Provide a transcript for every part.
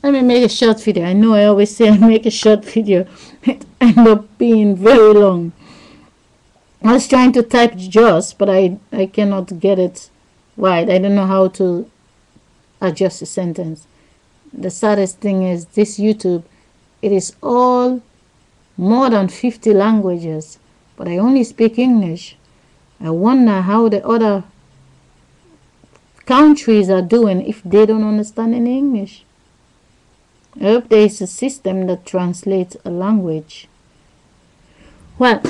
Let me make a short video. I know I always say I make a short video. It ends up being very long. I was trying to type just, but I cannot get it right. I don't know how to adjust the sentence. The saddest thing is this YouTube, it is all more than 50 languages, but I only speak English. I wonder how the other countries are doing if they don't understand any English. I hope there is a system that translates a language. Well,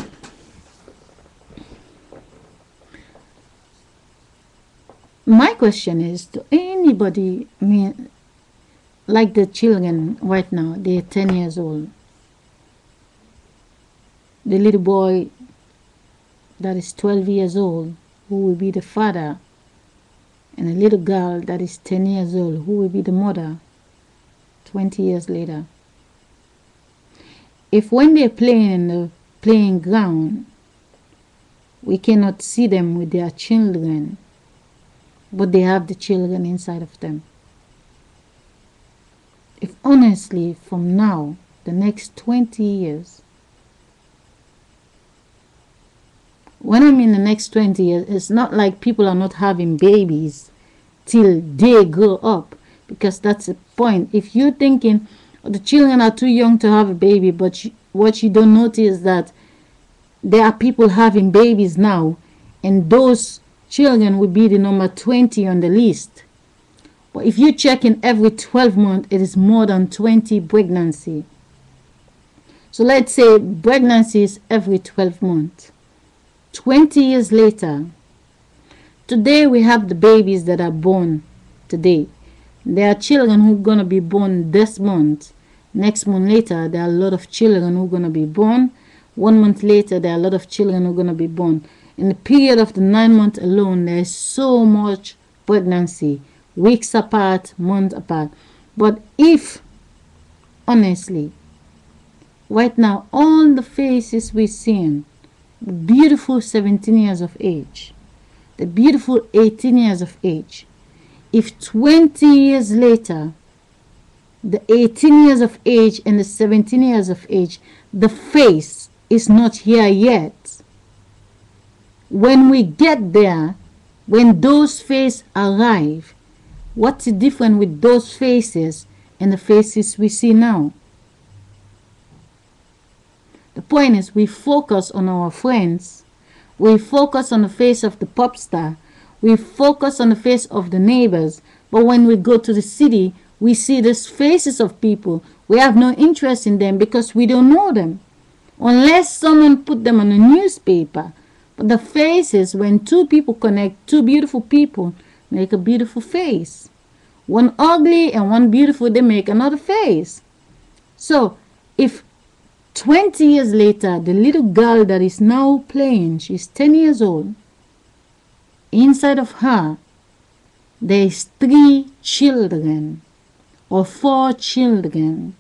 my question is, to anybody, I mean, like the children right now, they're 10 years old. The little boy that is 12 years old, who will be the father, and a little girl that is 10 years old, who will be the mother 20 years later. If when they're playing in the playing ground, we cannot see them with their children, but they have the children inside of them. If honestly, from now, the next 20 years, when I mean the next 20 years, it's not like people are not having babies till they grow up, because that's the point. If you're thinking the children are too young to have a baby, but what you don't notice is that there are people having babies now, and those children will be the number 20 on the list. But if you check in every 12 months, it is more than 20 pregnancy. So let's say pregnancy is every 12 months. 20 years later, today we have the babies that are born today. There are children who are going to be born this month. Next month later, there are a lot of children who are going to be born. 1 month later, there are a lot of children who are going to be born. In the period of the 9 months alone, there is so much pregnancy. Weeks apart, months apart. But if, honestly, right now, all the faces we're seeing, the beautiful 17 years of age, the beautiful 18 years of age, if 20 years later, the 18 years of age and the 17 years of age, the face is not here yet. When we get there, when those faces arrive, what's the difference with those faces and the faces we see now? The point is, we focus on our friends. We focus on the face of the pop star. We focus on the face of the neighbors. But when we go to the city, we see these faces of people. We have no interest in them because we don't know them. Unless someone put them on a newspaper. But the faces, when two people connect, two beautiful people make a beautiful face. One ugly and one beautiful, they make another face. So, if 20 years later, the little girl that is now playing, she's 10 years old, inside of her, there is 3 children or 4 children.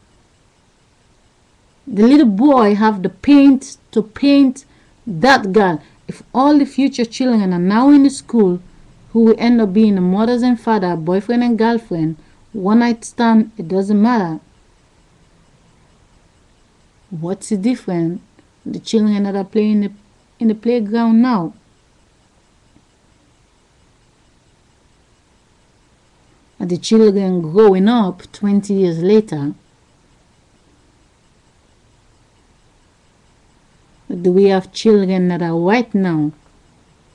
The little boy have the paint to paint that girl. If all the future children are now in the school, who will end up being the mothers and father, boyfriend and girlfriend, one night stand, it doesn't matter. What's the difference? The children that are playing in the playground now. And the children growing up 20 years later. Do we have children that are right now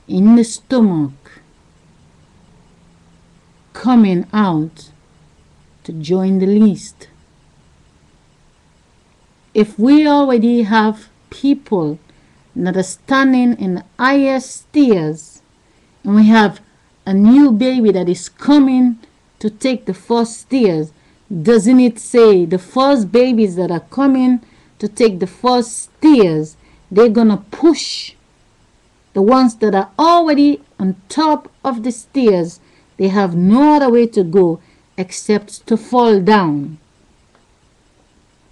in the stomach coming out to join the list? If we already have people that are standing in the highest tiers, and we have a new baby that is coming to take the first stairs, doesn't it say the first babies that are coming to take the first stairs, they're gonna push the ones that are already on top of the stairs? They have no other way to go except to fall down.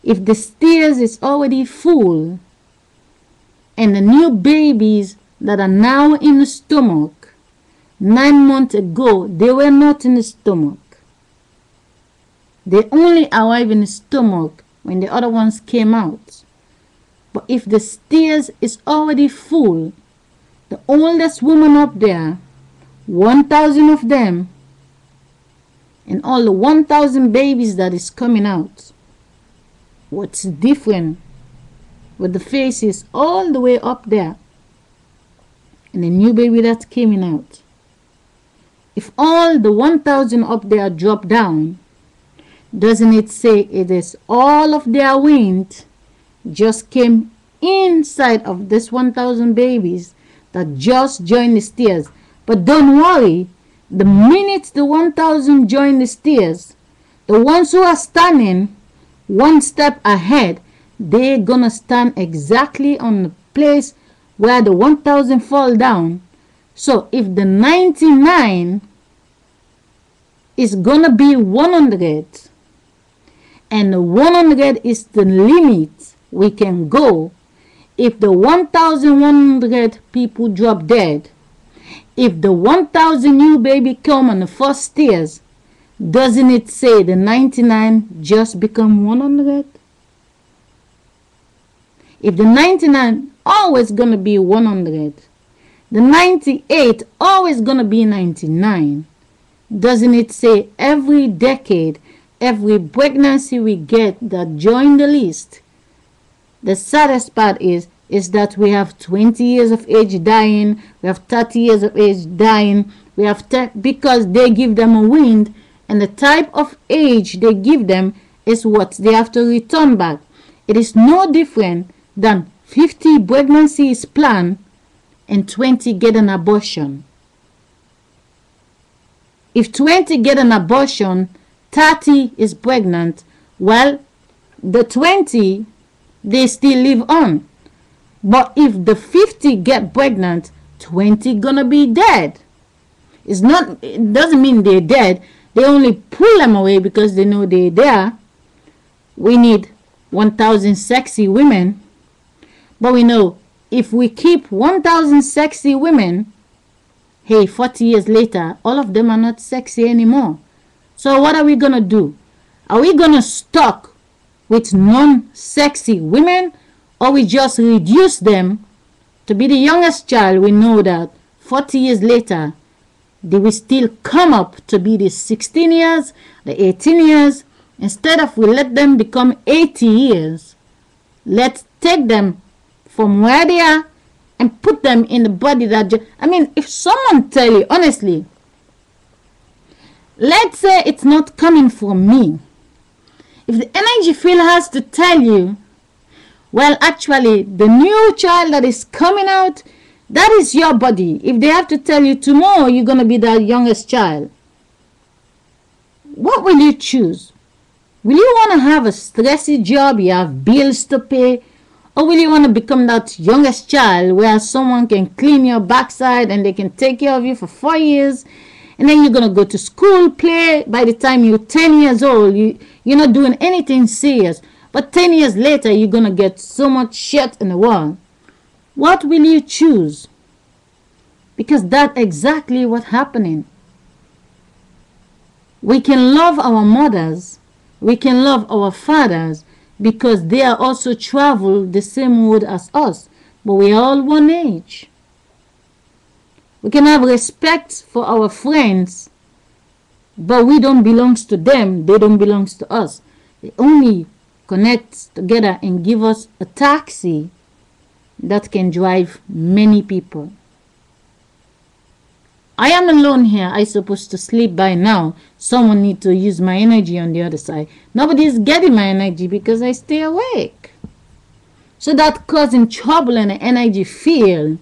If the stairs is already full and the new babies that are now in the stomach, 9 months ago, they were not in the stomach. They only arrive in the stomach when the other ones came out. But if the stairs is already full, the oldest woman up there, 1,000 of them, and all the 1,000 babies that is coming out, what's different with the faces all the way up there and the new baby that's coming out? If all the 1,000 up there drop down, doesn't it say it is all of their wind just came inside of this 1,000 babies that just joined the stairs? But don't worry, the minute the 1,000 join the stairs, the ones who are standing one step ahead, they're gonna stand exactly on the place where the 1,000 fall down. So if the 99 is gonna be 100, and the 100 is the limit we can go, if the 1,100 people drop dead, if the 1,000 new baby come on the first stairs, doesn't it say the 99 just become 100? If the 99 always gonna be 100, the 98 always gonna be 99, doesn't it say every decade, every pregnancy we get that join the list? The saddest part is that we have 20 years of age dying, we have 30 years of age dying, we have because they give them a wind, and the type of age they give them is what they have to return back. It is no different than 50 pregnancies planned and 20 get an abortion. If 20 get an abortion, 30 is pregnant, well, the 20, they still live on. But if the 50 get pregnant, 20 gonna be dead. It doesn't mean they're dead. They only pull them away because they know they're there. We need 1,000 sexy women. But we know if we keep 1,000 sexy women, hey, 40 years later, all of them are not sexy anymore. So what are we gonna do? Are we gonna stuck with non-sexy women, or we just reduce them to be the youngest child? We know that 40 years later, they will still come up to be the 16 years, the 18 years. Instead of we let them become 80 years, let's take them from where they are and put them in the body that... if someone tell you, honestly, let's say it's not coming from me. If the energy field has to tell you, well, actually, the new child that is coming out, that is your body. If they have to tell you tomorrow you're going to be the youngest child, what will you choose? Will you want to have a stressy job, you have bills to pay, or will you want to become that youngest child where someone can clean your backside and they can take care of you for 4 years, and then you're going to go to school, play, by the time you're 10 years old, you're not doing anything serious, but 10 years later you're going to get so much shit in the world? What will you choose? Because that's exactly what's happening. We can love our mothers, we can love our fathers, because they are also travel the same road as us, but we are all one age. We can have respect for our friends, but we don't belong to them, they don't belong to us. They only connect together and give us a taxi that can drive many people. I am alone here. I supposed to sleep by now. Someone need to use my energy on the other side. Nobody is getting my energy because I stay awake. So that causing trouble in the energy field,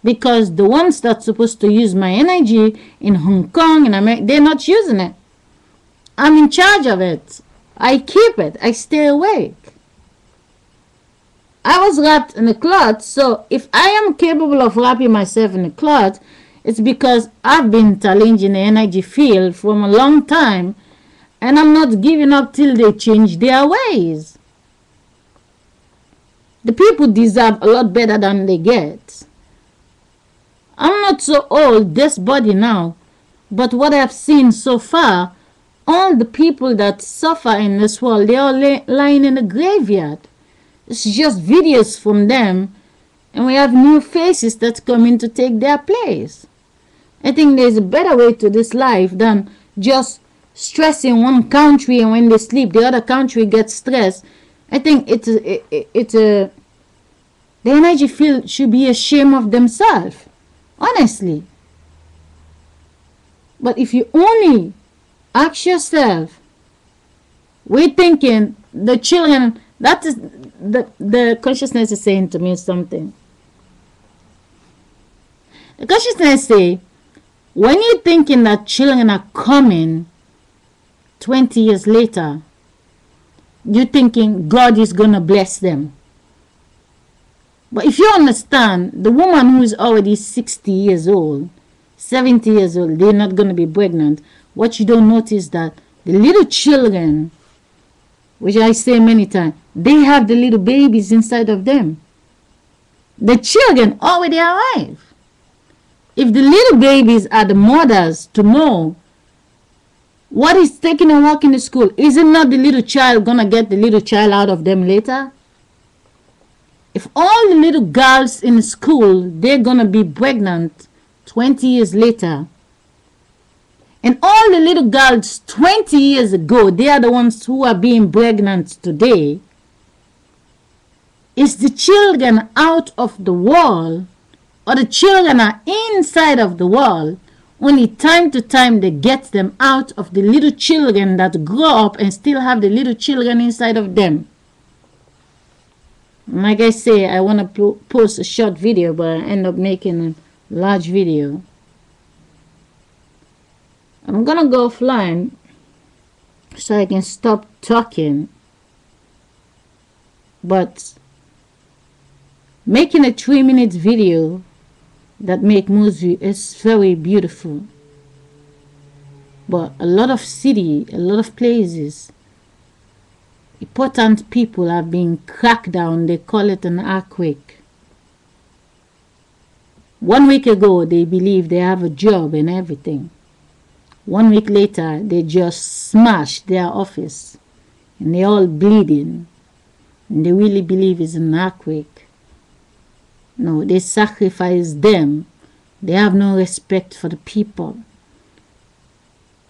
because the ones that's supposed to use my energy in Hong Kong and America, they're not using it. I'm in charge of it. I keep it. I stay awake. I was wrapped in a cloth, so if I am capable of wrapping myself in a cloth, it's because I've been challenging the energy field from a long time, and I'm not giving up till they change their ways. The people deserve a lot better than they get. I'm not so old, this body now, but what I've seen so far, all the people that suffer in this world, they are lying in the graveyard. It's just videos from them, and we have new faces that's coming to take their place. I think there's a better way to this life than just stressing one country, and when they sleep, the other country gets stressed. I think the energy field should be ashamed of themselves, honestly. But if you only ask yourself, we're thinking the children, that is the consciousness is saying to me something. The consciousness say, when you're thinking that children are coming 20 years later, you're thinking God is going to bless them. But if you understand, the woman who is already 60 years old, 70 years old, they're not going to be pregnant. What you don't notice that the little children, which I say many times, they have the little babies inside of them. The children already arrive. If the little babies are the mothers to know what is taking a walk in the school, is it not the little child going to get the little child out of them later? If all the little girls in school, they're going to be pregnant 20 years later, and all the little girls 20 years ago, they are the ones who are being pregnant today, is the children out of the wall, or the children are inside of the wall? Only time to time they get them out of the little children that grow up and still have the little children inside of them. Like I say, I want to post a short video, but I end up making a large video. I'm gonna go offline so I can stop talking. But making a 3-minute video that make movie is very beautiful. But a lot of city, a lot of places, important people have been cracked down. They call it an earthquake. 1 week ago, they believe they have a job and everything. 1 week later, they just smashed their office. And they're all bleeding. And they really believe it's an earthquake. No, they sacrifice them. They have no respect for the people.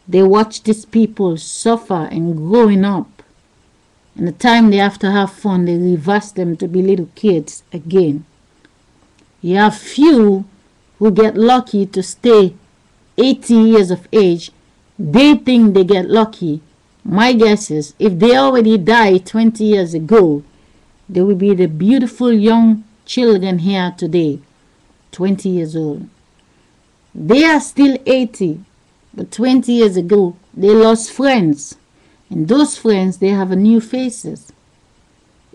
They watch these people suffer and growing up. And the time they have to have fun, they reverse them to be little kids again. You have few who get lucky to stay 80 years of age. They think they get lucky. My guess is if they already died 20 years ago, they will be the beautiful young children here today, 20 years old. They are still 80, but 20 years ago, they lost friends. And those friends, they have a new faces.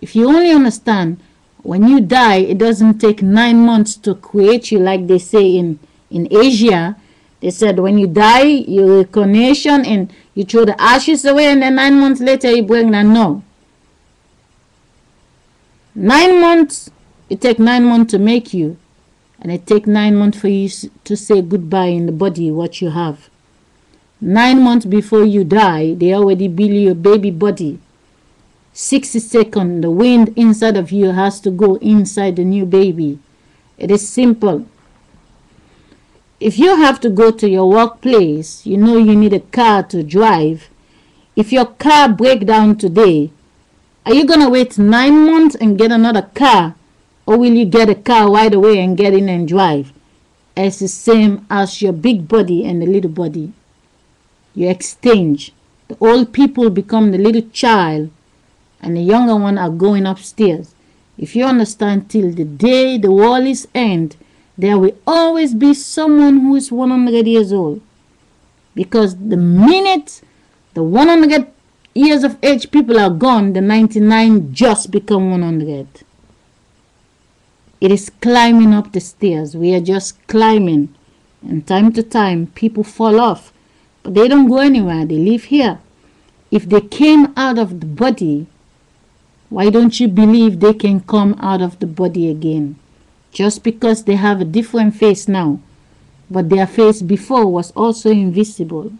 If you only understand, when you die, it doesn't take 9 months to create you, like they say in Asia. They said when you die, you reincarnation and you throw the ashes away, and then 9 months later you bring them. No. 9 months, it takes 9 months to make you. And it takes 9 months for you to say goodbye in the body, what you have. 9 months before you die, they already build you a baby body. 60 seconds, the wind inside of you has to go inside the new baby. It is simple. If you have to go to your workplace, you know you need a car to drive. If your car breaks down today, are you going to wait 9 months and get another car? Or will you get a car right away and get in and drive? It's the same as your big body and the little body. You exchange. The old people become the little child, and the younger one are going upstairs. If you understand, till the day the world is end, there will always be someone who is 100 years old. Because the minute the 100 years of age people are gone, the 99 just become 100. It is climbing up the stairs. We are just climbing. And time to time, people fall off. But they don't go anywhere. They live here. If they came out of the body, why don't you believe they can come out of the body again? Just because they have a different face now. But their face before was also invisible.